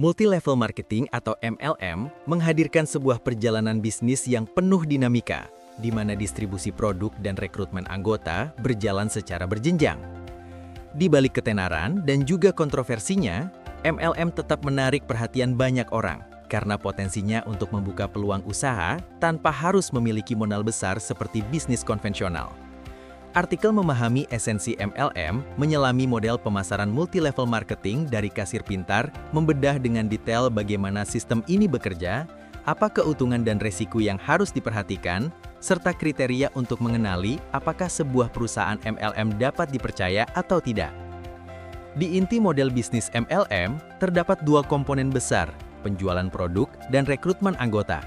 Multi-level marketing atau MLM menghadirkan sebuah perjalanan bisnis yang penuh dinamika, di mana distribusi produk dan rekrutmen anggota berjalan secara berjenjang. Di balik ketenaran dan juga kontroversinya, MLM tetap menarik perhatian banyak orang karena potensinya untuk membuka peluang usaha tanpa harus memiliki modal besar seperti bisnis konvensional. Artikel memahami esensi MLM menyelami model pemasaran multi-level marketing dari Kasir Pintar, membedah dengan detail bagaimana sistem ini bekerja, apa keuntungan dan resiko yang harus diperhatikan, serta kriteria untuk mengenali apakah sebuah perusahaan MLM dapat dipercaya atau tidak. Di inti model bisnis MLM, terdapat dua komponen besar, penjualan produk dan rekrutmen anggota.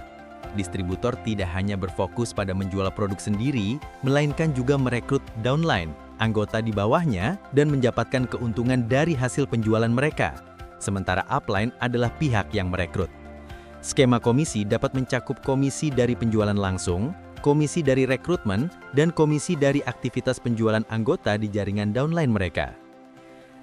Distributor tidak hanya berfokus pada menjual produk sendiri, melainkan juga merekrut downline, anggota di bawahnya, dan mendapatkan keuntungan dari hasil penjualan mereka. Sementara upline adalah pihak yang merekrut. Skema komisi dapat mencakup komisi dari penjualan langsung, komisi dari rekrutmen, dan komisi dari aktivitas penjualan anggota di jaringan downline mereka.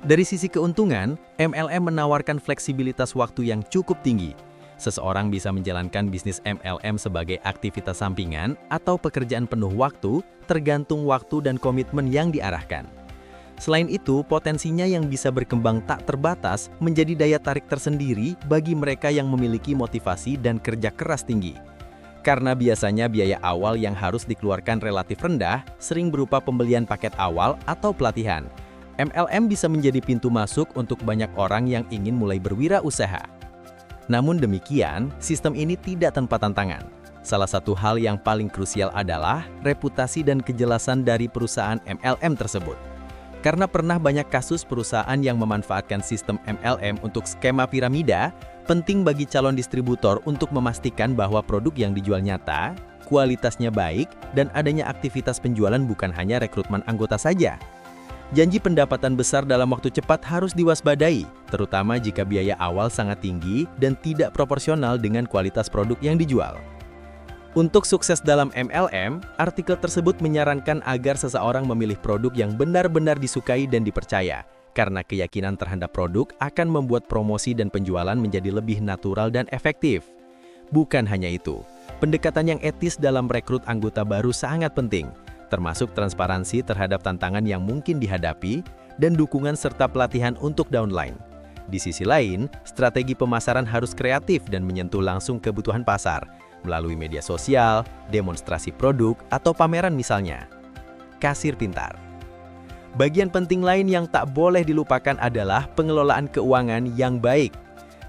Dari sisi keuntungan, MLM menawarkan fleksibilitas waktu yang cukup tinggi. Seseorang bisa menjalankan bisnis MLM sebagai aktivitas sampingan atau pekerjaan penuh waktu, tergantung waktu dan komitmen yang diarahkan. Selain itu, potensinya yang bisa berkembang tak terbatas menjadi daya tarik tersendiri bagi mereka yang memiliki motivasi dan kerja keras tinggi. Karena biasanya biaya awal yang harus dikeluarkan relatif rendah, sering berupa pembelian paket awal atau pelatihan. MLM bisa menjadi pintu masuk untuk banyak orang yang ingin mulai berwirausaha. Namun demikian, sistem ini tidak tanpa tantangan. Salah satu hal yang paling krusial adalah reputasi dan kejelasan dari perusahaan MLM tersebut. Karena pernah banyak kasus perusahaan yang memanfaatkan sistem MLM untuk skema piramida, penting bagi calon distributor untuk memastikan bahwa produk yang dijual nyata, kualitasnya baik, dan adanya aktivitas penjualan bukan hanya rekrutmen anggota saja. Janji pendapatan besar dalam waktu cepat harus diwaspadai, terutama jika biaya awal sangat tinggi dan tidak proporsional dengan kualitas produk yang dijual. Untuk sukses dalam MLM, artikel tersebut menyarankan agar seseorang memilih produk yang benar-benar disukai dan dipercaya, karena keyakinan terhadap produk akan membuat promosi dan penjualan menjadi lebih natural dan efektif. Bukan hanya itu, pendekatan yang etis dalam rekrut anggota baru sangat penting, termasuk transparansi terhadap tantangan yang mungkin dihadapi, dan dukungan serta pelatihan untuk downline. Di sisi lain, strategi pemasaran harus kreatif dan menyentuh langsung kebutuhan pasar, melalui media sosial, demonstrasi produk, atau pameran misalnya. Kasir Pintar. Bagian penting lain yang tak boleh dilupakan adalah pengelolaan keuangan yang baik.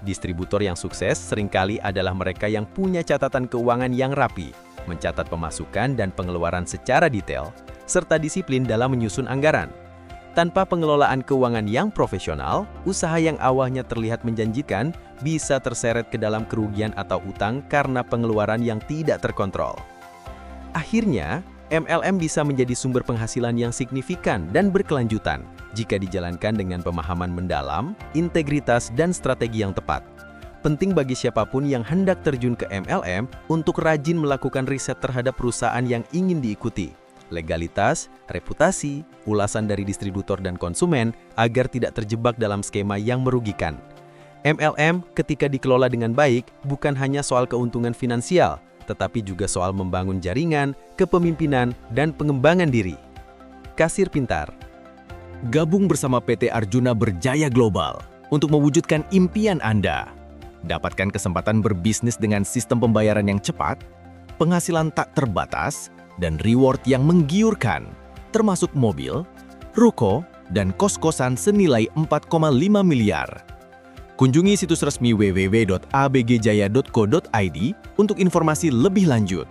Distributor yang sukses seringkali adalah mereka yang punya catatan keuangan yang rapi, mencatat pemasukan dan pengeluaran secara detail, serta disiplin dalam menyusun anggaran. Tanpa pengelolaan keuangan yang profesional, usaha yang awalnya terlihat menjanjikan bisa terseret ke dalam kerugian atau utang karena pengeluaran yang tidak terkontrol. Akhirnya, MLM bisa menjadi sumber penghasilan yang signifikan dan berkelanjutan jika dijalankan dengan pemahaman mendalam, integritas, dan strategi yang tepat. Penting bagi siapapun yang hendak terjun ke MLM untuk rajin melakukan riset terhadap perusahaan yang ingin diikuti, legalitas, reputasi, ulasan dari distributor dan konsumen agar tidak terjebak dalam skema yang merugikan. MLM ketika dikelola dengan baik bukan hanya soal keuntungan finansial, tetapi juga soal membangun jaringan, kepemimpinan, dan pengembangan diri. Kasir Pintar. Gabung bersama PT Arjuna Berjaya Global untuk mewujudkan impian Anda. Dapatkan kesempatan berbisnis dengan sistem pembayaran yang cepat, penghasilan tak terbatas, dan reward yang menggiurkan, termasuk mobil, ruko, dan kos-kosan senilai 4,5 miliar. Kunjungi situs resmi www.abgjaya.co.id untuk informasi lebih lanjut.